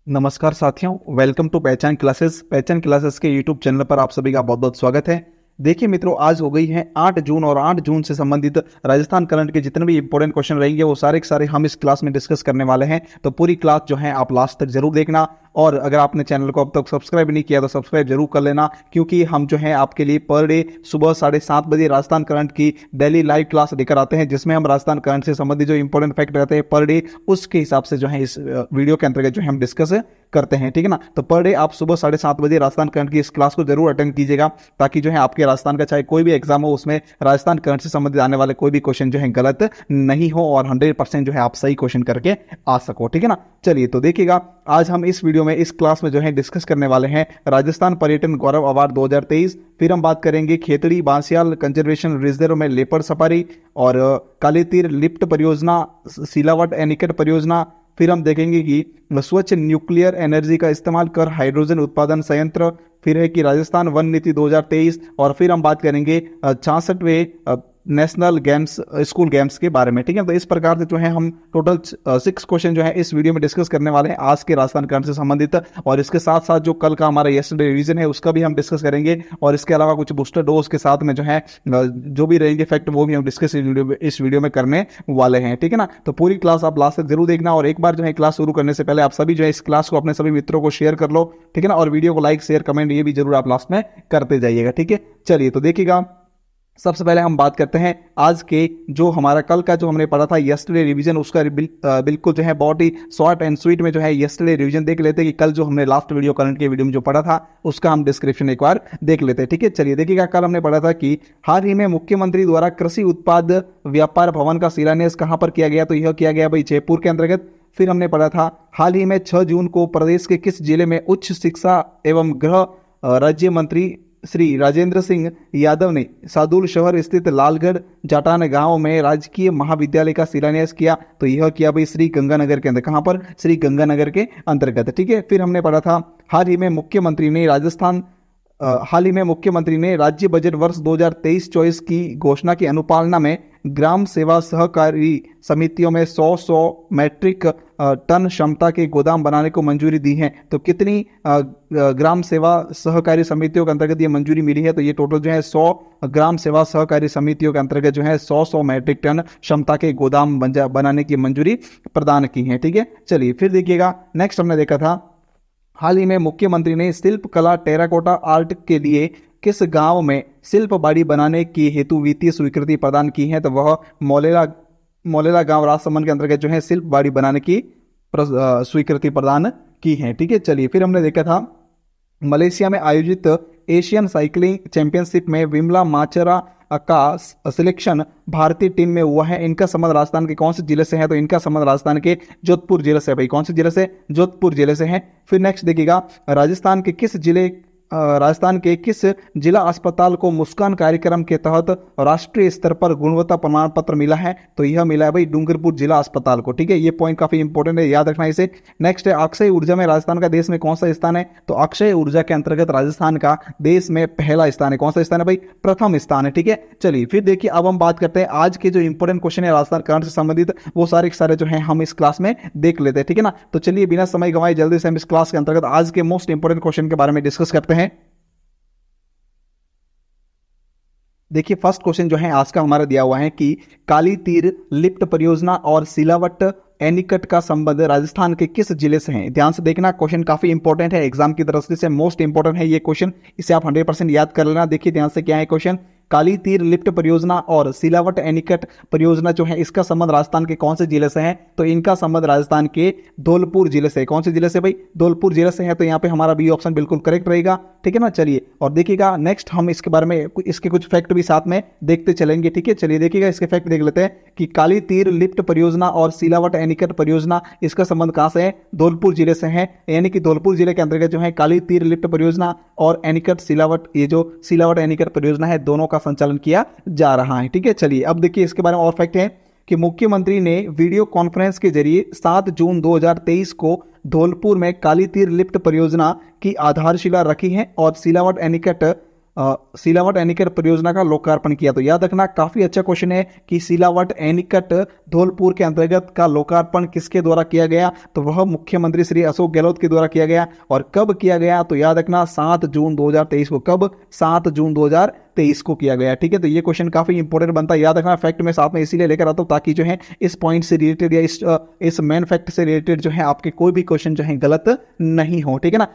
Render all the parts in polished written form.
नमस्कार साथियों, welcome to पहचान क्लासेस। पहचान क्लासेस के यूट्यूब चैनल पर आप सभी का बहुत बहुत स्वागत है। देखिए मित्रों, आज हो गई है 8 जून और 8 जून से संबंधित राजस्थान करंट के जितने भी इंपॉर्टेंट क्वेश्चन रहेंगे वो सारे के सारे हम इस क्लास में डिस्कस करने वाले हैं। तो पूरी क्लास जो है आप लास्ट तक जरूर देखना, और अगर आपने चैनल को अब तक सब्सक्राइब नहीं किया तो सब्सक्राइब जरूर कर लेना, क्योंकि हम जो है आपके लिए पर डे सुबह 7:30 बजे राजस्थान करंट की डेली लाइव क्लास लेकर आते हैं, जिसमें हम राजस्थान करंट से संबंधित जो इंपॉर्टेंट फैक्ट रहते हैं पर डे, उसके हिसाब से जो है इस वीडियो के अंतर्गत जो है हम डिस्कस करते हैं। ठीक है ना। तो पर डे आप सुबह 7:30 बजे राजस्थान करंट की इस क्लास को जरूर अटेंड कीजिएगा, ताकि जो है आपके राजस्थान का चाहे कोई भी एग्जाम हो उसमें राजस्थान करंट से संबंधित आने वाले कोई भी क्वेश्चन जो है गलत नहीं हो और 100% जो है आप सही क्वेश्चन करके आ सको। ठीक है ना। चलिए तो देखिएगा, आज हम इस वीडियो में इस क्लास में जो है डिस्कस करने वाले हैं राजस्थान पर्यटन गौरव अवार्ड 2023। फिर हम बात करेंगे खेतड़ी बांसियाल कंजर्वेशन रिजर्व में लेपर्ड सफारी और काली तीर लिफ्ट परियोजना, सिलावट एनीकट परियोजना। फिर हम देखेंगे कि स्वच्छ न्यूक्लियर एनर्जी का इस्तेमाल कर हाइड्रोजन उत्पादन संयंत्र। फिर है कि राजस्थान वन नीति 2023। और फिर हम बात करेंगे 66वें नेशनल गेम्स स्कूल गेम्स के बारे में। ठीक है। तो इस प्रकार से जो है हम टोटल 6 क्वेश्चन जो है इस वीडियो में डिस्कस करने वाले हैं आज के राजस्थान करंट से संबंधित, और इसके साथ साथ जो कल का हमारा यस्टरडे रिवीजन है उसका भी हम डिस्कस करेंगे, और इसके अलावा कुछ बूस्टर डोज के साथ में जो है जो भी रहेंगे फैक्ट वो भी हम डिस्कस इस वीडियो में करने वाले हैं। ठीक है ना। तो पूरी क्लास आप लास्ट तक जरूर देखना, और एक बार जो है क्लास शुरू करने से पहले आप सभी जो है इस क्लास को अपने सभी मित्रों को शेयर कर लो। ठीक है ना। और वीडियो को लाइक शेयर कमेंट ये भी जरूर आप लास्ट में करते जाइएगा। ठीक है। चलिए तो देखिएगा, सबसे पहले हम बात करते हैं आज के जो हमारा कल का जो हमने पढ़ा था यस्टरडे रिवीजन, उसका बिल्कुल जो है बहुत ही शॉर्ट एंड स्वीट में जो है यस्टरडे रिवीजन देख लेते हैं कि कल जो हमने लास्ट वीडियो करंट के वीडियो में जो पढ़ा था उसका हम डिस्क्रिप्शन एक बार देख लेते हैं। ठीक है। चलिए देखिएगा, कल हमने पढ़ा था कि हाल ही में मुख्यमंत्री द्वारा कृषि उत्पाद व्यापार भवन का शिलान्यास कहां पर किया गया, तो यह किया गया भाई जयपुर के अंतर्गत। फिर हमने पढ़ा था हाल ही में 6 जून को प्रदेश के किस जिले में उच्च शिक्षा एवं गृह राज्य मंत्री श्री राजेंद्र सिंह यादव ने सादुल शहर स्थित लालगढ़ जाटान गांव में राजकीय महाविद्यालय का शिलान्यास किया, तो यह किया भाई श्री गंगानगर के अंदर। कहां पर? श्री गंगानगर के अंतर्गत। ठीक है। फिर हमने पढ़ा था हाल ही में मुख्यमंत्री ने राज्य बजट वर्ष 2023-24 की घोषणा की अनुपालना में ग्राम सेवा सहकारी समितियों में 100 मैट्रिक टन क्षमता के गोदाम बनाने को मंजूरी दी है। तो कितनी ग्राम सेवा सहकारी समितियों के अंतर्गत ये मंजूरी मिली है? तो ये टोटल जो है 100 ग्राम सेवा सहकारी समितियों के अंतर्गत जो है 100 मैट्रिक टन क्षमता के गोदाम बनाने की मंजूरी प्रदान की है। ठीक है। चलिए फिर देखिएगा, नेक्स्ट हमने देखा था हाल ही में मुख्यमंत्री ने शिल्प कला टेराकोटा आर्ट के लिए किस गांव में शिल्प बाड़ी बनाने की हेतु वित्तीय स्वीकृति प्रदान की है, तो वह मौलेला गांव राजसमंद के अंतर्गत जो है शिल्प बाड़ी बनाने की स्वीकृति प्रदान की है। ठीक है। चलिए फिर हमने देखा था मलेशिया में आयोजित एशियन साइकिलिंग चैंपियनशिप में विमला माचरा का सिलेक्शन भारतीय टीम में हुआ है। इनका संबंध राजस्थान के कौन से जिले से है, तो इनका संबंध राजस्थान के जोधपुर जिले से। भाई कौन से जिले से? जोधपुर जिले से है। फिर नेक्स्ट देखिएगा, राजस्थान के किस जिला अस्पताल को मुस्कान कार्यक्रम के तहत राष्ट्रीय स्तर पर गुणवत्ता प्रमाण पत्र मिला है, तो यह मिला है भाई डूंगरपुर जिला अस्पताल को। ठीक है। ये पॉइंट काफी इंपॉर्टेंट है, याद रखना इसे। नेक्स्ट है अक्षय ऊर्जा में राजस्थान का देश में कौन सा स्थान है, तो अक्षय ऊर्जा के अंतर्गत राजस्थान का देश में पहला स्थान है। कौन सा स्थान है भाई? प्रथम स्थान है। ठीक है। चलिए फिर देखिए, अब हम बात करते हैं आज के जो इंपॉर्टेंट क्वेश्चन है राजस्थान करंट से संबंधित, वो सारे के सारे जो है हम इस क्लास में देख लेते हैं। ठीक है ना। तो चलिए बिना समय गंवाए जल्दी से हम इस क्लास के अंतर्गत आज के मोस्ट इंपॉर्टेंट क्वेश्चन के बारे में डिस्कस करते हैं। देखिए फर्स्ट क्वेश्चन जो है आज का हमारा दिया हुआ है कि काली तीर लिफ्ट परियोजना और सिलावट एनीकट का संबंध राजस्थान के किस जिले से है? ध्यान से देखना, क्वेश्चन काफी इंपॉर्टेंट है, एग्जाम की दृष्टि से मोस्ट इंपॉर्टेंट है ये क्वेश्चन, इसे आप 100% याद कर लेना। देखिए ध्यान से क्या है क्वेश्चन, काली तीर लिफ्ट परियोजना और सिलावट एनीकट परियोजना जो है इसका संबंध राजस्थान के कौन से जिले से है, तो इनका संबंध राजस्थान के धौलपुर जिले से। कौन से जिले से भाई? धौलपुर जिले से है, तो यहाँ पे हमारा बी ऑप्शन बिल्कुल करेक्ट रहेगा। ठीक है ना। चलिए और देखिएगा नेक्स्ट हम इसके बारे में इसके कुछ फैक्ट भी साथ में देखते चलेंगे। ठीक है। चलिए देखिएगा, इसके फैक्ट देख लेते हैं कि काली तीर लिफ्ट परियोजना और सिलावट एनीकट परियोजना इसका संबंध कहां से है? धौलपुर जिले से है। यानी कि धौलपुर जिले के अंतर्गत जो है काली तीर लिफ्ट परियोजना और एनीकट सिलावट, ये जो सिलावट एनीकट परियोजना है दोनों का संचालन किया जा रहा है। ठीक है। चलिए अब देखिए इसके बारे में और फैक्ट है कि मुख्यमंत्री ने वीडियो कॉन्फ्रेंस के जरिए 7 जून 2023 को धौलपुर में काली तीर लिफ्ट परियोजना की आधारशिला रखी है और सिलावट एनीकट सिलावट एनीकट परियोजना का लोकार्पण किया? तो याद रखना काफी अच्छा क्वेश्चन है कि सिलावट एनीकट धौलपुर के अंतर्गत का लोकार्पण किसके द्वारा किया गया? तो वह मुख्यमंत्री श्री अशोक गहलोत के द्वारा किया गया। और कब किया गया? तो याद रखना 7 जून 2023 को। कब? 7 जून 2023 को किया गया। ठीक है, तो ये क्वेश्चन काफी इंपॉर्टेंट बनता है, याद रखना। फैक्ट में साथ में इसीलिए लेकर आता हूं ताकि जो है इस पॉइंट से रिलेटेड या इस मेन फैक्ट से रिलेटेड जो है आपके कोई भी क्वेश्चन जो है गलत नहीं हो। ठीक है ना।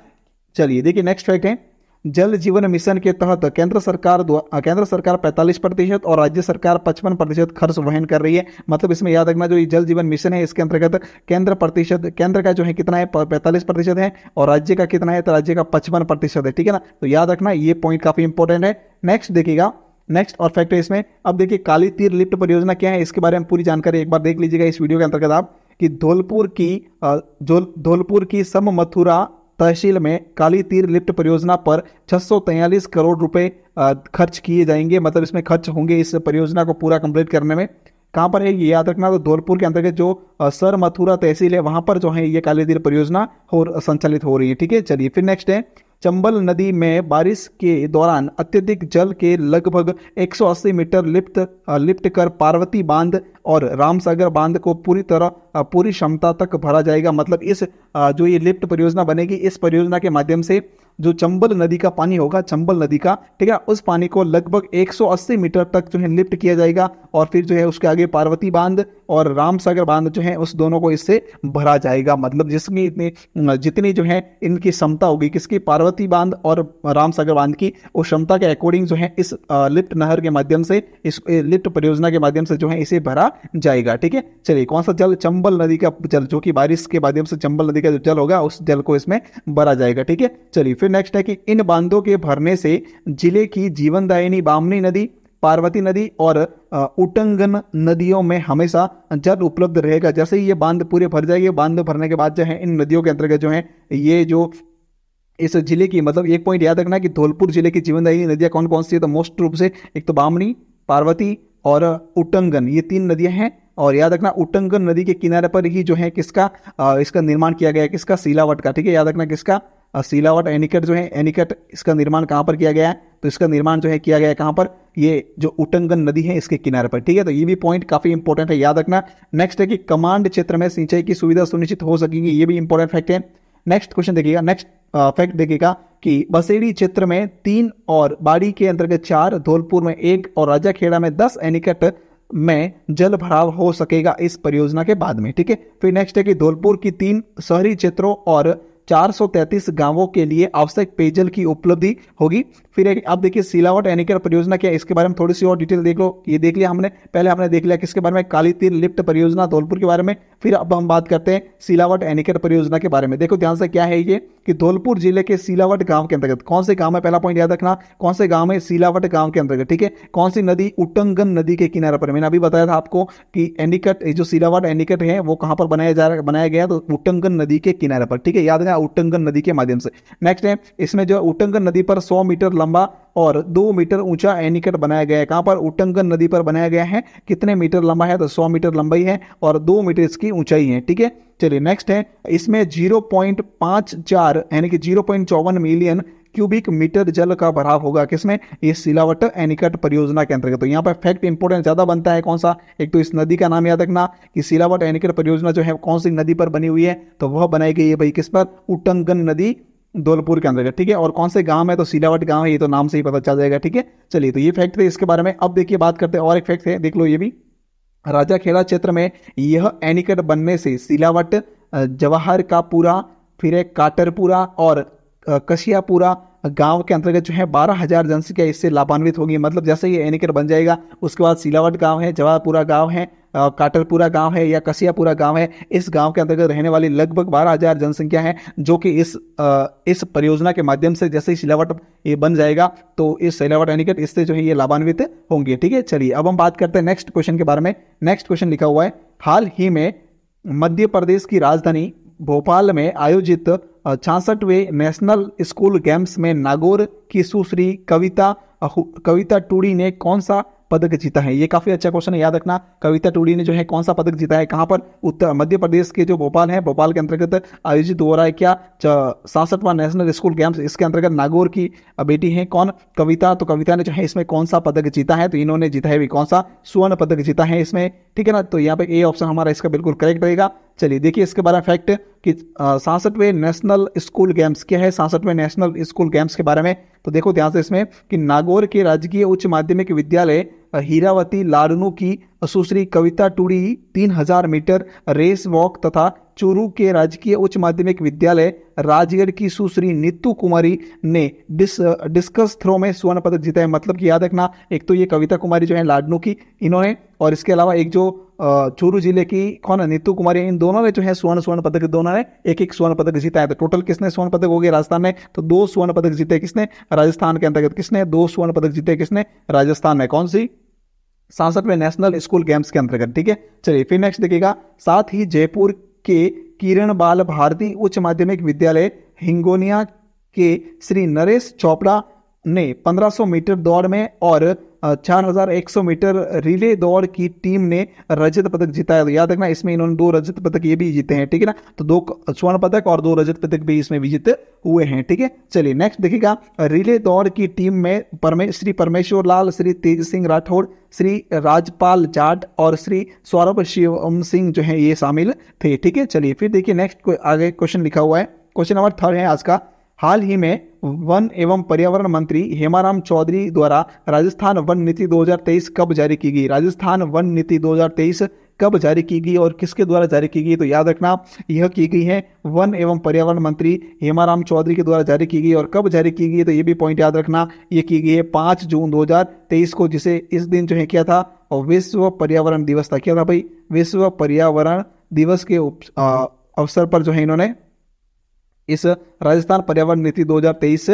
चलिए देखिए नेक्स्ट फैक्ट है, जल जीवन मिशन के तहत केंद्र सरकार 45% और राज्य सरकार 55% खर्च वहन कर रही है। मतलब इसमें याद रखना जो ये जल जीवन मिशन है इसके अंतर्गत केंद्र का जो है कितना है 45% है और राज्य का कितना है? तो राज्य का 55% है। ठीक है ना, तो याद रखना ये पॉइंट काफी इंपॉर्टेंट है। नेक्स्ट देखिएगा, नेक्स्ट और फैक्ट है इसमें। अब देखिए काली तीर लिफ्ट परियोजना क्या है, इसके बारे में पूरी जानकारी एक बार देख लीजिएगा इस वीडियो के अंतर्गत आप, कि धौलपुर की सम मथुरा तहसील में काली तीर लिफ्ट परियोजना पर 643 करोड़ रुपए खर्च किए जाएंगे। मतलब इसमें खर्च होंगे इस परियोजना को पूरा कंप्लीट करने में। कहां पर है ये याद रखना, तो धौलपुर के अंतर्गत जो सर मथुरा तहसील है वहां पर जो है ये काली तीर परियोजना संचालित हो रही है। ठीक है, चलिए फिर नेक्स्ट है, चंबल नदी में बारिश के दौरान अत्यधिक जल के लगभग 180 मीटर लिफ्ट कर पार्वती बांध और रामसागर बांध को पूरी क्षमता तक भरा जाएगा। मतलब इस जो ये लिफ्ट परियोजना बनेगी, इस परियोजना के माध्यम से जो चंबल नदी का पानी होगा, चंबल नदी का, ठीक है, उस पानी को लगभग 180 मीटर तक जो है लिफ्ट किया जाएगा और फिर जो है उसके आगे पार्वती बांध और रामसागर बांध जो है उस दोनों को इससे भरा जाएगा। मतलब जितनी जो है इनकी क्षमता होगी किसकी? पार्वती बांध और रामसागर बांध की, उस क्षमता के अकॉर्डिंग जो है इस लिफ्ट नहर के माध्यम से, इस लिफ्ट परियोजना के माध्यम से जो है इसे भरा जाएगा। ठीक है, चलिए कौन सा जल? चंबल नदी का जल, जो कि बारिश के माध्यम से चंबल नदी का जो जल होगा उस जल को इसमें भरा जाएगा। ठीक है, चलिए फिर नेक्स्ट है कि इन बांधों के भरने से जिले की जीवनदायिनी बामनी नदी, पार्वती नदी और उटंगन नदियों में हमेशा जल उपलब्ध रहेगा। जैसे ही ये बांध पूरे भर जाएंगे, बांध भरने के बाद जो है इन नदियों के अंतर्गत जो है ये जो इस जिले की, मतलब एक पॉइंट याद रखना कि धौलपुर जिले की जीवनदायिनी नदियां कौन कौन सी है? तो मोस्ट रूप से एक तो बामनी, पार्वती और उटंगन, ये 3 नदियां हैं। और याद रखना उटंगन नदी के किनारे पर ही जो है किसका इसका निर्माण किया गया है? किसका? सिलावट का। ठीक है, याद रखना किसका? सिलावट एनीकट जो है, एनीकट इसका निर्माण कहां पर किया गया है? तो इसका निर्माण जो है किया गया है कहां पर? ये जो उटंगन नदी है इसके किनारे पर। ठीक है, तो ये भी पॉइंट काफी इंपॉर्टेंट है, याद रखना। नेक्स्ट है कि कमांड क्षेत्र में सिंचाई की सुविधा सुनिश्चित हो सकेगी, ये भी इंपॉर्टेंट फैक्ट है। नेक्स्ट क्वेश्चन देखिएगा, नेक्स्ट फैक्ट देखिएगा कि बसेड़ी क्षेत्र में 3 और बाड़ी के अंतर्गत 4, धौलपुर में 1 और राजाखेड़ा में 10 एनीकट में जल भराव हो सकेगा इस परियोजना के बाद में। ठीक है, फिर नेक्स्ट है कि धौलपुर की 3 शहरी क्षेत्रों और 433 गांवों के लिए आवश्यक पेयजल की उपलब्धि होगी। फिर अब देखिए सिलावट एनीकट परियोजना क्या है, इसके बारे में थोड़ी सी और डिटेल देख लो। ये देख लिया हमने, पहले हमने देख लिया किसके बारे में? काली तीर लिफ्ट परियोजना धौलपुर के बारे में। फिर अब हम बात करते हैं सिलावट एनीकट परियोजना के बारे में। देखो ध्यान से, क्या है ये कि धौलपुर जिले के सिलावट गांव के अंतर्गत कौन से गांव है? पहला पॉइंट याद रखना, कौन से गांव है? सिलावट गांव के अंतर्गत। ठीक है, कौन सी नदी? उटंगन नदी के किनारे पर। मैंने अभी बताया था आपको कि एनीकट, जो सिलावट एनीकट है वो कहां पर बनाया गया? तो उटंगन नदी के किनारे पर। ठीक है, याद रखना उटंगन नदी के माध्यम से। नेक्स्ट है, इसमें जो उटंगन नदी पर 100 मीटर लंबा और 2 मीटर ऊंचा एनीकट बनाया गया है। कहां पर? उटंगन नदी पर बनाया गया है। कितने मीटर लंबा है? तो 100 मीटर लंबाई है और 2 मीटर इसकी ऊंचाई है। ठीक है, चलिए नेक्स्ट है, इसमें 0.54 यानी कि 0.54 मिलियन क्यूबिक मीटर जल का भराव होगा। किसमें? ये सिलावट एनीकट परियोजना के अंतर्गत। तो यहाँ पर फैक्ट इंपोर्टेंट ज्यादा बनता है, कौन सा? एक तो इस नदी का नाम याद रखना कि सिलावट एनीकट परियोजना जो है कौन सी नदी पर बनी हुई है? तो वह बनाई गई है भाई किस पर? उटंगन नदी धौलपुर के अंतर्गत। ठीक है, और कौन से गांव है? तो सिलावट गांव है, ये तो नाम से ही पता चल जाएगा। ठीक है, चलिए तो ये फैक्ट थे इसके बारे में। अब देखिए बात करते हैं और एक फैक्ट है, देख लो ये भी। राजाखेड़ा क्षेत्र में यह एनीकट बनने से सिलावट, जवाहर का पूरा, फिर एक काटरपुरा और कसियापुरा गांव के अंतर्गत जो है 12,000 जनसंख्या इससे लाभान्वित होगी। मतलब जैसे ही एनीकट बन जाएगा उसके बाद सिलावट गांव है, जवाहरपुरा गांव है, काटरपुरा गांव है या कसियापुरा गांव है, इस गांव के अंतर्गत रहने वाली लगभग 12,000 जनसंख्या है, जो कि इस परियोजना के माध्यम से जैसे ही सिलावट ये बन जाएगा तो इस सिलावट एनीकट इससे जो है ये लाभान्वित होंगे। ठीक है, चलिए अब हम बात करते हैं नेक्स्ट क्वेश्चन के बारे में। नेक्स्ट क्वेश्चन लिखा हुआ है, हाल ही में मध्य प्रदेश की राजधानी भोपाल में आयोजित 66वें नेशनल स्कूल गेम्स में नागौर की सुश्री कविता टूडी ने कौन सा पदक जीता है? ये काफी अच्छा क्वेश्चन है, याद रखना। कविता टूडी ने जो है कौन सा पदक जीता है? कहां पर? उत्तर मध्य प्रदेश के जो भोपाल है, भोपाल के अंतर्गत आयोजित हो रहा है क्या 67वां नेशनल स्कूल गेम्स। इसके अंतर्गत नागौर की बेटी है कौन? कविता। तो कविता ने जो है इसमें कौन सा पदक जीता है? तो इन्होंने जीता है भी कौन सा? स्वर्ण पदक जीता है इसमें, ठीक है ना। तो यहाँ पे ए ऑप्शन हमारा इसका बिल्कुल करेक्ट रहेगा। चलिए देखिए इसके बारे में फैक्ट कि 67वें नेशनल स्कूल गेम्स क्या है, 67वें नेशनल स्कूल गेम्स के बारे में। तो देखो ध्यान से इसमें कि नागौर के राजकीय उच्च माध्यमिक विद्यालय हीरावती लाडनू की सुश्री कविता टूडी 3000 मीटर रेस वॉक तथा चूरू के राजकीय उच्च माध्यमिक विद्यालय राजगढ़ की सुश्री नीतू कुमारी ने डिस्कस थ्रो में स्वर्ण पदक जीता है। मतलब कि याद रखना, एक तो ये कविता कुमारी जो है लाडनू की इन्होंने, और इसके अलावा एक जो चूरू जिले की कौन है, नीतू कुमारी, इन दोनों ने जो है स्वर्ण पदक, दोनों ने एक एक स्वर्ण पदक जीता है। तो टोटल किसने स्वर्ण पदक हो गया? राजस्थान ने। तो 2 स्वर्ण पदक जीते किसने? राजस्थान के अंतर्गत। किसने? 2 स्वर्ण पदक जीते किसने? राजस्थान में। कौन सी? 67वें नेशनल स्कूल गेम्स के अंतर्गत, ठीक है। चलिए फिर नेक्स्ट देखिएगा। साथ ही जयपुर के किरण बाल भारती उच्च माध्यमिक विद्यालय हिंगोनिया के श्री नरेश चोपड़ा ने 1500 मीटर दौड़ में और 4100 मीटर रिले दौड़ की टीम ने रजत पदक जीता है। तो याद रखना इसमें इन्होंने 2 रजत पदक ये भी जीते हैं, ठीक है ना। तो 2 स्वर्ण पदक और 2 रजत पदक भी इसमें विजित हुए हैं, ठीक है। चलिए नेक्स्ट देखिएगा। रिले दौड़ की टीम में श्री परमेश्वर लाल, श्री तेज सिंह राठौड़, श्री राजपाल जाट और श्री सौरभ शिवम सिंह जो है ये शामिल थे, ठीक है। चलिए फिर देखिए नेक्स्ट आगे क्वेश्चन लिखा हुआ है, क्वेश्चन नंबर 3 है आज का। हाल ही में वन एवं पर्यावरण मंत्री हेमाराम चौधरी द्वारा राजस्थान वन नीति 2023 कब जारी की गई? राजस्थान वन नीति 2023 कब जारी की गई और किसके द्वारा जारी की गई? तो याद रखना यह की गई है वन एवं पर्यावरण मंत्री हेमाराम चौधरी के द्वारा जारी की गई। और कब जारी की गई? तो ये भी पॉइंट याद रखना, ये की गई है 5 जून 2023 को, जिसे इस दिन जो है किया था और विश्व पर्यावरण दिवस था। क्या था भाई? विश्व पर्यावरण दिवस के अवसर पर जो है इन्होंने इस राजस्थान पर्यावरण नीति 2023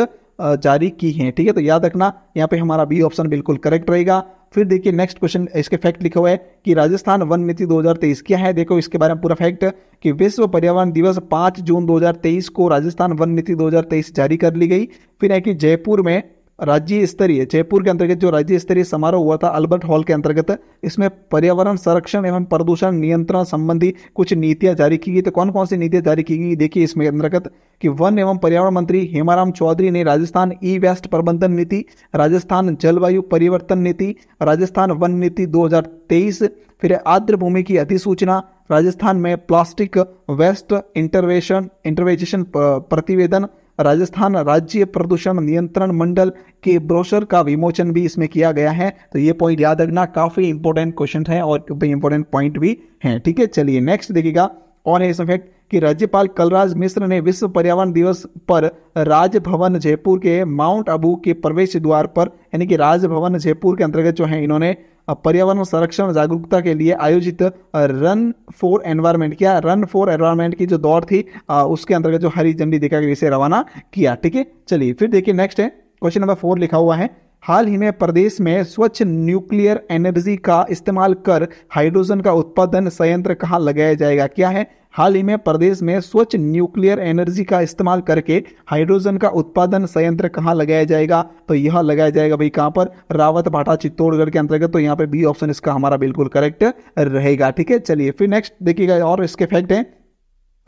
जारी की है, ठीक है। तो याद रखना यहाँ पे हमारा बी ऑप्शन बिल्कुल करेक्ट रहेगा। फिर देखिए नेक्स्ट क्वेश्चन, इसके फैक्ट लिखा हुआ है कि राजस्थान वन नीति 2023 क्या है। देखो इसके बारे में पूरा फैक्ट कि विश्व पर्यावरण दिवस 5 जून 2023 को राजस्थान वन नीति 2023 जारी कर ली गई। फिर है कि जयपुर में राज्य स्तरीय, जयपुर के अंतर्गत जो राज्य स्तरीय समारोह हुआ था अल्बर्ट हॉल के अंतर्गत, इसमें पर्यावरण संरक्षण एवं प्रदूषण नियंत्रण संबंधी कुछ नीतियां जारी की गई। तो कौन कौन सी नीतियां जारी की गई? देखिए इसमें अंतर्गत कि वन एवं पर्यावरण मंत्री हेमाराम चौधरी ने राजस्थान ई वेस्ट प्रबंधन नीति, राजस्थान जलवायु परिवर्तन नीति, राजस्थान वन नीति 2023, फिर आर्द्र भूमि की अधिसूचना, राजस्थान में प्लास्टिक वेस्ट इंटरवेंशन प्रतिवेदन, राजस्थान राज्य प्रदूषण नियंत्रण मंडल के ब्रोशर का विमोचन भी इसमें किया गया है। तो ये पॉइंट याद रखना, काफी इंपॉर्टेंट क्वेश्चन है और इंपॉर्टेंट पॉइंट भी हैं, ठीक है। चलिए नेक्स्ट देखिएगा। और है इस फैक्ट कि राज्यपाल कलराज मिश्र ने विश्व पर्यावरण दिवस पर राजभवन जयपुर के माउंट आबू के प्रवेश द्वार पर, यानी कि राजभवन जयपुर के अंतर्गत जो है इन्होंने पर्यावरण संरक्षण जागरूकता के लिए आयोजित रन फॉर एनवायरमेंट, क्या रन फॉर एनवायरमेंट की जो दौड़ थी उसके अंतर्गत जो हरी झंडी दिखाकर इसे रवाना किया, ठीक है। चलिए फिर देखिए नेक्स्ट है क्वेश्चन नंबर 4 लिखा हुआ है। हाल ही में प्रदेश में स्वच्छ न्यूक्लियर एनर्जी का इस्तेमाल कर हाइड्रोजन का उत्पादन संयंत्र कहाँ लगाया जाएगा? क्या है? हाल ही में प्रदेश में स्वच्छ न्यूक्लियर एनर्जी का इस्तेमाल करके हाइड्रोजन का उत्पादन संयंत्र कहाँ लगाया जाएगा? तो यह लगाया जाएगा भाई कहाँ पर? रावत भाटा चित्तौड़गढ़ के अंतर्गत। तो यहाँ पे बी ऑप्शन इसका हमारा बिल्कुल करेक्ट रहेगा, ठीक है। चलिए फिर नेक्स्ट देखिएगा और इसके फैक्ट है।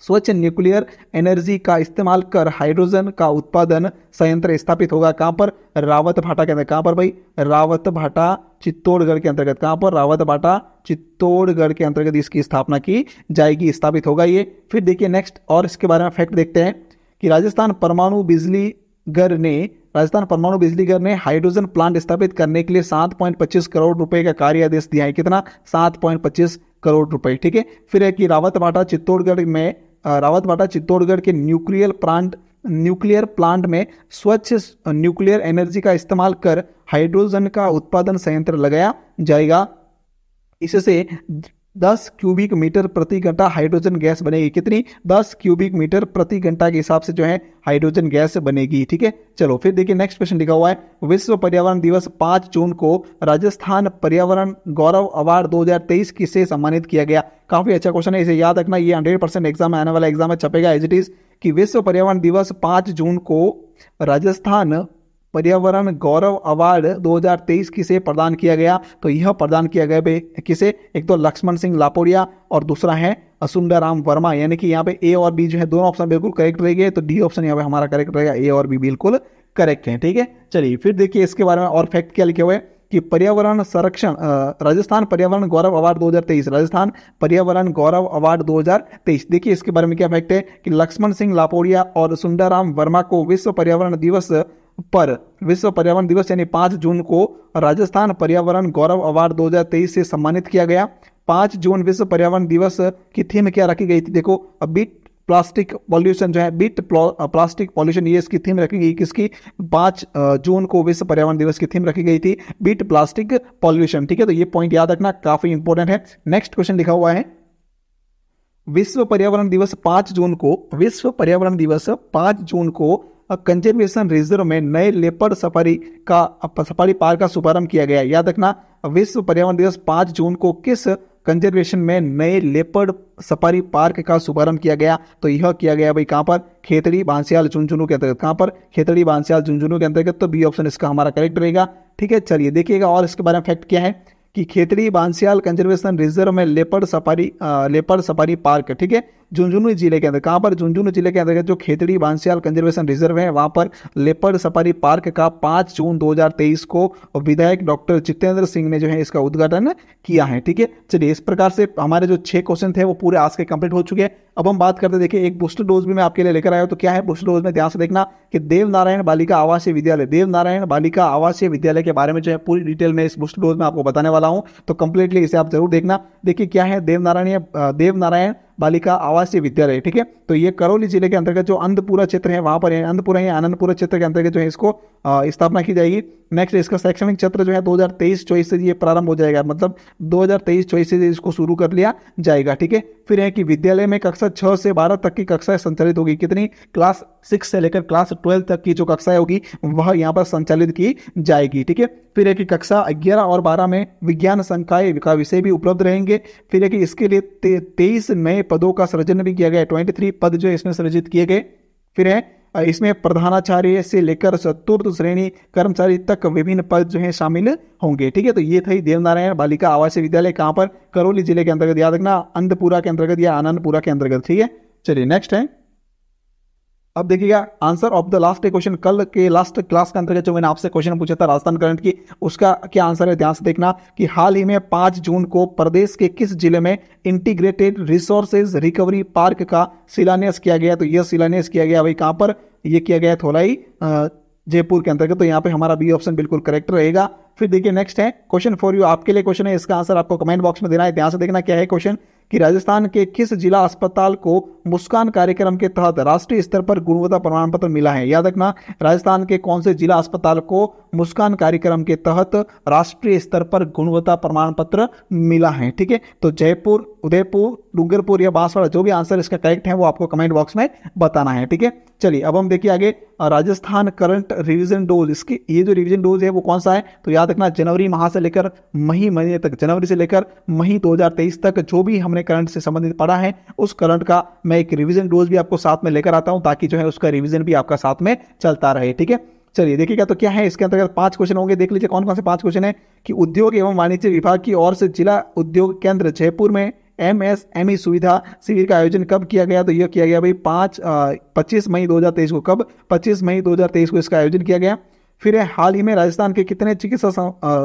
स्वच्छ न्यूक्लियर एनर्जी का इस्तेमाल कर हाइड्रोजन का उत्पादन संयंत्र स्थापित होगा कहां पर? रावत भाटा के अंदर। कहां पर भाई? रावत भाटा चित्तौड़गढ़ के अंतर्गत। कहां पर? रावत भाटा चित्तौड़गढ़ के अंतर्गत इसकी स्थापना की जाएगी, स्थापित होगा ये। फिर देखिए नेक्स्ट और इसके बारे में फैक्ट देखते हैं कि राजस्थान परमाणु बिजली घर ने हाइड्रोजन प्लांट स्थापित करने के लिए 7.25 करोड़ रुपए का कार्य आदेश दिया है। कितना? 7.25 करोड़ रुपए, ठीक है। फिर है कि रावत भाटा चित्तौड़गढ़ के न्यूक्लियर प्लांट में स्वच्छ न्यूक्लियर एनर्जी का इस्तेमाल कर हाइड्रोजन का उत्पादन संयंत्र लगाया जाएगा। इससे 10 क्यूबिक मीटर प्रति घंटा हाइड्रोजन गैस बनेगी। कितनी? 10 क्यूबिक मीटर प्रति घंटा के हिसाब से जो है हाइड्रोजन गैस बनेगी, ठीक है। चलो फिर देखिए नेक्स्ट क्वेश्चन लिखा हुआ है। विश्व पर्यावरण दिवस 5 जून को राजस्थान पर्यावरण गौरव अवार्ड 2023 किसे सम्मानित किया गया? काफी अच्छा क्वेश्चन है, इसे याद रखना। ये 100% एग्जाम में आने वाला एग्जाम में छपेगा एज इट इज कि विश्व पर्यावरण दिवस 5 जून को राजस्थान पर्यावरण गौरव अवार्ड 2023 किसे प्रदान किया गया? तो यह प्रदान किया गया किसे? एक तो लक्ष्मण सिंह लापोड़िया और दूसरा है सुंदराम वर्मा। यानी कि यहाँ पे ए और बी जो है दोनों ऑप्शन बिल्कुल करेक्ट रहेंगे, तो डी ऑप्शन यहाँ पे हमारा करेक्ट रहेगा, ए और बी बिल्कुल करेक्ट है। ठीक है, चलिए फिर देखिए इसके बारे में और फैक्ट क्या लिखे हुए हैं कि पर्यावरण संरक्षण राजस्थान पर्यावरण गौरव अवार्ड 2023, राजस्थान पर्यावरण गौरव अवार्ड 2023। देखिए इसके बारे में क्या फैक्ट है कि लक्ष्मण सिंह लापोड़िया और सुंदराम वर्मा को विश्व पर्यावरण दिवस यानी 5 जून को राजस्थान पर्यावरण गौरव अवार्ड 2023 से सम्मानित किया गया। 5 जून विश्व पर्यावरण दिवस की थीम क्या रखी गई थी? देखो बीट प्लास्टिक पॉल्यूशन जो है, बीट प्लास्टिक पॉल्यूशन, ये इसकी थीम रखी गई किसकी? 5 जून को विश्व पर्यावरण दिवस की थीम रखी गई थी बीट प्लास्टिक पॉल्यूशन। ठीक है, तो ये पॉइंट याद रखना, काफी इंपॉर्टेंट है। नेक्स्ट क्वेश्चन लिखा हुआ है विश्व पर्यावरण दिवस 5 जून को कंजर्वेशन रिजर्व में नए लेपर्ड सफारी पार्क का शुभारंभ किया गया। याद रखना, विश्व पर्यावरण दिवस 5 जून को किस कंजर्वेशन में नए लेपर्ड सफारी पार्क का शुभारंभ किया गया? तो यह किया गया भाई कहां पर? खेतड़ी बांसियाल झुंझुनू के अंतर्गत। कहां पर? खेतड़ी बांसियाल झुंझुनू के अंतर्गत, तो बी ऑप्शन इसका हमारा करेक्ट रहेगा। ठीक है, चलिए देखिएगा और इसके बारे में फैक्ट क्या है कि खेतड़ी बांसियाल कंजर्वेशन रिजर्व में लेपर्ड सफारी पार्क, ठीक है, झुंझुनू जिले के अंदर। कहां पर? झुंझुनू जिले के अंतर्गत जो खेतड़ी बांसियाल कंजर्वेशन रिजर्व है वहां पर लेपर्ड सफारी पार्क का 5 जून 2023 को विधायक डॉक्टर जितेंद्र सिंह ने जो है इसका उद्घाटन किया है। ठीक है, चलिए इस प्रकार से हमारे जो 6 क्वेश्चन थे वो पूरे आज के कंप्लीट हो चुके हैं। अब हम बात करते, देखिए एक बूस्टर डोज भी मैं आपके लिए लेकर आया हूं। तो क्या है बूस्टर डोज में? ध्यान से देखना कि देवनारायण बालिका आवासीय विद्यालय के बारे में जो है पूरी डिटेल में इस बूस्टर डोज में आपको बताने वाला हूं, तो कंप्लीटली इसे आप जरूर देखना। देखिए क्या है देवनारायण बालिका आवासीय विद्यालय। ठीक है, तो ये करौली जिले के अंतर्गत जो अंधपुरा क्षेत्र है वहां पर अंधपुरा या आनंदपुरा क्षेत्र के अंतर्गत जो है इसको स्थापना की जाएगी। नेक्स्ट इसका शैक्षणिक सत्र जो है 2023-24 से ये प्रारंभ हो जाएगा, मतलब 2023-24 से इसको शुरू कर लिया जाएगा। ठीक है, फिर है कि विद्यालय में कक्षा 6 से 12 तक की कक्षाएं संचालित होगी। कितनी? क्लास 6 से लेकर क्लास 12 तक की जो कक्षाएं होगी वह यहाँ पर संचालित की जाएगी। ठीक है, फिर है कि कक्षा 11 और 12 में विज्ञान संकाय का विषय भी उपलब्ध रहेंगे। फिर है कि इसके लिए 23 नए पदों का सृजन भी किया गया, 23 पद जो इसमें सृजित किए गए। फिर है इसमें प्रधानाचार्य से लेकर चतुर्थ श्रेणी कर्मचारी तक विभिन्न पद जो है शामिल होंगे। ठीक है, तो ये थी देवनारायण बालिका आवासीय विद्यालय, कहां पर? करौली जिले के अंतर्गत। याद रखना, अंधपुरा के अंतर्गत या आनंदपुरा के अंतर्गत। ठीक है, चलिए नेक्स्ट है, अब देखिएगा answer of the last question. कल के लास्ट क्लास के अंतर्गत जो मैंने आपसे क्वेश्चन पूछा था राजस्थान करंट की, उसका क्या आंसर है? ध्यान से देखना कि हाल ही में 5 जून को प्रदेश के किस जिले में इंटीग्रेटेड रिसोर्सेज रिकवरी पार्क का शिलान्यास किया गया? तो यह शिलान्यास किया गया भाई कहां पर? यह किया गया थोलाई जयपुर के अंतर्गत। तो यहाँ पे हमारा बी ऑप्शन बिल्कुल करेक्ट रहेगा। फिर देखिए नेक्स्ट है क्वेश्चन फॉर यू, आपके लिए क्वेश्चन है, इसका आंसर आपको कमेंट बॉक्स में देना है। ध्यान से देखना क्या है क्वेश्चन कि राजस्थान के किस जिला अस्पताल को मुस्कान कार्यक्रम के तहत राष्ट्रीय स्तर पर गुणवत्ता प्रमाण पत्र मिला है? याद रखना, राजस्थान के कौन से जिला अस्पताल को मुस्कान कार्यक्रम के तहत राष्ट्रीय स्तर पर गुणवत्ता प्रमाण पत्र मिला है? ठीक है, तो जयपुर, उदयपुर, डूंगरपुर या बांसवाड़ा, जो भी आंसर इसका करेक्ट है वो आपको कमेंट बॉक्स में बताना है। ठीक है, चलिए अब हम देखिए आगे राजस्थान करंट रिवीजन डोज, इसकी ये जो रिवीजन डोज है वो कौन सा है? तो याद रखना जनवरी माह से लेकर मई महीने तक, जनवरी से लेकर मई 2023 तक जो भी हमने करंट से संबंधित पढ़ा है उस करंट का मैं एक रिवीजन डोज भी आपको साथ में लेकर आता हूं, ताकि जो है उसका रिवीजन भी आपका साथ में चलता रहे। ठीक है, चलिए देखिएगा तो क्या है इसके अंतर्गत 5 क्वेश्चन होंगे। देख लीजिए कौन कौन से 5 क्वेश्चन है कि उद्योग एवं वाणिज्य विभाग की ओर से जिला उद्योग केंद्र जयपुर में MSME सुविधा शिविर का आयोजन कब किया गया? तो यह किया गया भाई 25 मई 2023 को। कब? 25 मई 2023 को इसका आयोजन किया गया। फिर है हाल ही में राजस्थान के कितने चिकित्सा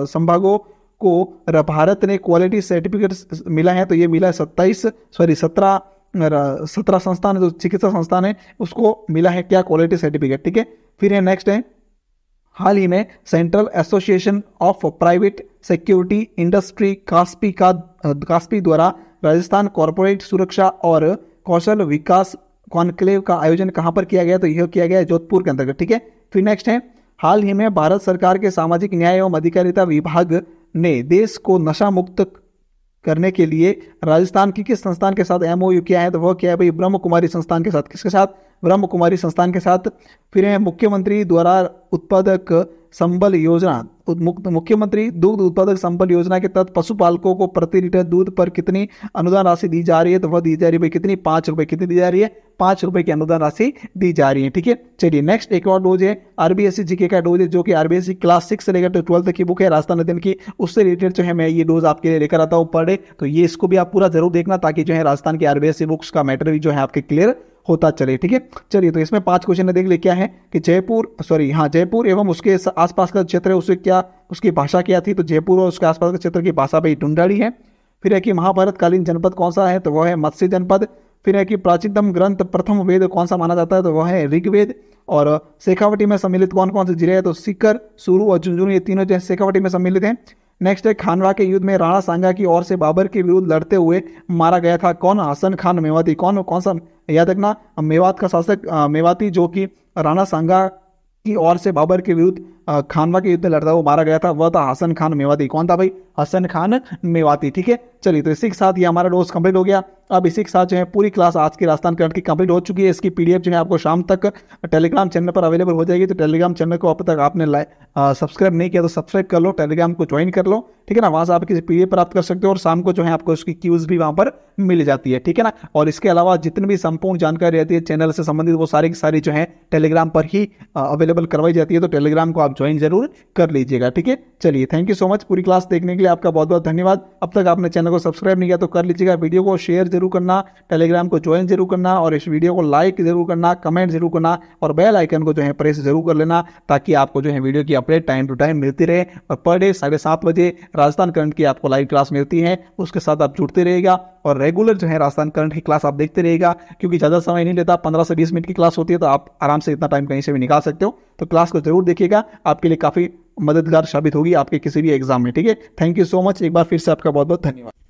संभागों को भारत ने क्वालिटी सर्टिफिकेट मिला है? तो ये मिला है 17 संस्थान, जो चिकित्सा संस्थान है उसको मिला है क्या? Quality certificate. ठीक है, फिर है नेक्स्ट है हाल ही में central association of private security industry कास्पी द्वारा राजस्थान कॉर्पोरेट सुरक्षा और कौशल विकास कॉन्क्लेव का आयोजन कहां पर किया गया? तो यह किया गया जोधपुर के अंतर्गत। ठीक है, फिर नेक्स्ट है हाल ही में भारत सरकार के सामाजिक न्याय एवं अधिकारिता विभाग ने देश को नशा मुक्त करने के लिए राजस्थान की किस संस्थान के साथ MOU किया है? तो वह क्या है भाई? ब्रह्म कुमारी संस्थान के साथ। किसके साथ? ब्रह्म कुमारी संस्थान के साथ। फिर है मुख्यमंत्री द्वारा उत्पादक संबल योजना, मुख्यमंत्री दुग्ध उत्पादक संबल योजना के तहत पशुपालकों को प्रति लीटर दूध पर कितनी अनुदान राशि दी जा रही है? तो वह दी जा रही है भाई कितनी, 5 रुपए। कितनी दी जा रही है? 5 रुपए की अनुदान राशि दी जा रही है। ठीक है, चलिए नेक्स्ट एक और डोज है आरबीएससी जीके का डोज है, जो कि आरबीएससी क्लास 6 से लेकर 12 तक की बुक है राजस्थान अध्ययन की, उससे रिलेटेड जो है मैं ये डोज आपके लिए लेकर आता हूँ पर डे। तो ये इसको भी आप पूरा जरूर देखना, ताकि जो है राजस्थान की आरबीएससी बुक्स का मैटर भी जो है आपके क्लियर होता चले। ठीक है, चलिए तो इसमें 5 क्वेश्चन देख ले क्या है कि जयपुर एवं उसके आसपास का क्षेत्र है, उससे क्या, उसकी भाषा क्या थी? तो जयपुर और उसके आसपास के क्षेत्र की भाषा भाई ढूंढाड़ी है। फिर है कि महाभारत कालीन जनपद कौन सा है? तो वह है मत्स्य जनपद। फिर है कि प्राचीनतम ग्रंथ प्रथम वेद कौन सा माना जाता है? तो वह है ऋग्वेद। और शेखावटी में सम्मिलित कौन कौन से जिले हैं? तो सीकर, सुरू और झुंझुनू, ये तीनों जो है शेखावटी में सम्मिलित हैं। नेक्स्ट है खानवा के युद्ध में राणा सांगा की ओर से बाबर के विरुद्ध लड़ते हुए मारा गया था कौन? हसन खान मेवाती। कौन सा? याद रखना, मेवात का शासक मेवाती, जो कि राणा सांगा की ओर से बाबर के विरुद्ध खानवा के युद्ध में लड़ता हुआ मारा गया था, वह था हसन खान मेवाती। कौन था भाई? हसन खान मेवाती। ठीक है, चलिए तो इसी के साथ ये हमारा डोज कंप्लीट हो गया। अब इसी के साथ जो है पूरी क्लास आज की राजस्थान करंट की कंप्लीट हो चुकी है। इसकी पीडीएफ जो है आपको शाम तक टेलीग्राम चैनल पर अवेलेबल हो जाएगी। तो टेलीग्राम चैनल को अब तक आपने सब्सक्राइब नहीं किया तो सब्सक्राइब कर लो, टेलीग्राम को ज्वाइन कर लो। ठीक है ना, वहां से आप किसी पीडीएफ प्राप्त कर सकते हो और शाम को जो है आपको उसकी क्यूज भी वहां पर मिल जाती है। ठीक है ना, और इसके अलावा जितनी भी संपूर्ण जानकारी रहती है चैनल से संबंधित, वो सारी की सारी जो है टेलीग्राम पर ही अवेलेबल करवाई जाती है। तो टेलीग्राम को आप ज्वाइन जरूर कर लीजिएगा। ठीक है, चलिए थैंक यू सो मच पूरी क्लास देखने के लिए, आपका बहुत बहुत धन्यवाद। अब तक आपने चैनल को सब्सक्राइब नहीं किया तो कर लीजिएगा, वीडियो को शेयर जरूर करना, टेलीग्राम को ज्वाइन जरूर करना और इस वीडियो को लाइक जरूर करना, कमेंट जरूर करना और बेल आइकन को जो है प्रेस जरूर कर लेना, ताकि आपको जो है वीडियो की अपडेट टाइम टू टाइम मिलती रहे। और पर डे 7:30 बजे राजस्थान करंट की आपको लाइव क्लास मिलती है, उसके साथ आप जुड़ते रहेगा और रेगुलर जो है राजस्थान करंट की क्लास आप देखते रहेगा, क्योंकि ज़्यादा समय नहीं लेता, 15 से 20 मिनट की क्लास होती है, तो आप आराम से इतना टाइम कहीं से भी निकाल सकते हो। तो क्लास को जरूर देखिएगा, आपके लिए काफ़ी मददगार साबित होगी आपके किसी भी एग्जाम में। ठीक है, थैंक यू सो मच, एक बार फिर से आपका बहुत बहुत धन्यवाद।